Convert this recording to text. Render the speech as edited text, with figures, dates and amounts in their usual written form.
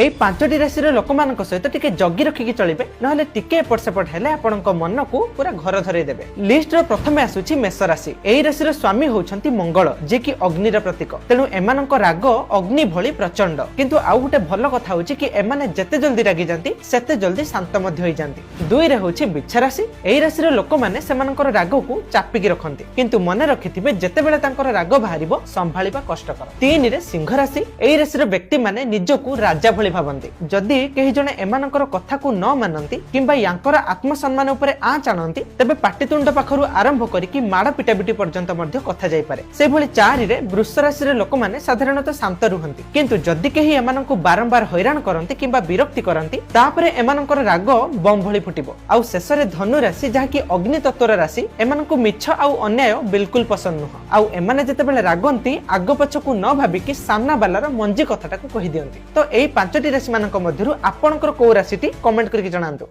এই ପାଞ୍ଚଟି ରାଶିର ଲୋକମାନଙ୍କ ସହିତ ଟିକେ ଜଗି ରଖିକି ଚଳିବେ, ନହେଲେ ଟିକେ ଏପଟ ସେପଟ ହେଲେ ଆପଣଙ୍କ ମନକୁ ପୁରା ଘର ଧରେଇ ଦେବେ। ଲିଷ୍ଟର ପ୍ରଥମେ ଆସୁଛି ମେଷ ରାଶି। ଏହି ରାଶିର ସ୍ୱାମୀ ହେଉଛନ୍ତି ମଙ୍ଗଳ, ଯିଏକି ଅଗ୍ନିର ପ୍ରତୀକ। ତେଣୁ ଏମାନଙ୍କ ରାଗ ଅଗ୍ନି ଭଳି ପ୍ରଚଣ୍ଡ। କିନ୍ତୁ ଆଉ ଗୋଟେ ଭଲ କଥା ହଉଛି କି ଏମାନେ ଯେତେ ଜଲ୍ଦି ରାଗି ଯାଆନ୍ତି ସେତେ ଜଲ୍ଦି ଶାନ୍ତ ମଧ୍ୟ ହୋଇଯାନ୍ତି। ଦୁଇରେ ହେଉଛି ବିଛା ରାଶି। ଏହି ରାଶିର ଲୋକମାନେ ସେମାନଙ୍କର ରାଗକୁ ଚାପିକି ରଖନ୍ତି, କିନ୍ତୁ ମନେ ରଖିଥିବେ ଯେତେବେଳେ ତାଙ୍କର ରାଗ ବାହାରିବ ସମ୍ଭାଳିବା କଷ୍ଟକର। ତିନିରେ ସିଂହ ରାଶି। ଏହି ରାଶିର ବ୍ୟକ୍ତିମାନେ ନିଜକୁ ରାଜା ଭଳି ଭାବନ୍ତି। ଯଦି କେହି ଜଣେ ଏମାନଙ୍କର କଥାକୁ ନ ମାନନ୍ତି କିମ୍ବା ୟାଙ୍କର ଆତ୍ମସମ୍ମାନ ଉପରେ ଆଞ୍ଚ ଆଣନ୍ତି, ତେବେ ପାଟିତୁଣ୍ଡ ପାଖରୁ ଆରମ୍ଭ କରିକି ମାଡ଼ ପିଟାପିଟି ପର୍ଯ୍ୟନ୍ତ ମଧ୍ୟ କଥା ଯାଇପାରେ। ସେଭଳି ଚାରିରେ ବୃଷ ରାଶିର ଲୋକମାନେ ସାଧାରଣତଃ ଶାନ୍ତ ରୁହନ୍ତି, କିନ୍ତୁ ଯଦି କେହି ଏମାନଙ୍କୁ ବାରମ୍ବାର ହଇରାଣ କରନ୍ତି କିମ୍ବା ବିରକ୍ତି କରନ୍ତି, ତାପରେ ଏମାନଙ୍କର ରାଗ ବମ୍ ଭଳି ଫୁଟିବ। ଆଉ ଶେଷରେ ଧନୁ ରାଶି, ଯାହାକି ଅଗ୍ନି ତତ୍ତ୍ୱର ରାଶି। ଏମାନଙ୍କୁ ମିଛ ଆଉ ଅନ୍ୟାୟ ବିଲକୁଲ ପସନ୍ଦ ନୁହଁ। ଆଉ ଏମାନେ ଯେତେବେଳେ ରାଗନ୍ତି ଆଗ ପଛକୁ ନ ଭାବିକି ସାମ୍ନା ବାଲାର ମଞ୍ଜି କଥାଟାକୁ କହିଦିଅନ୍ତି। ତ ଏଇ ପାଞ୍ଚଟି ରାଶି ମାନଙ୍କ ମଧ୍ୟରୁ ଆପଣଙ୍କର କୋଉ ରାଶିଟି କମେଣ୍ଟ କରିକି ଜଣାନ୍ତୁ।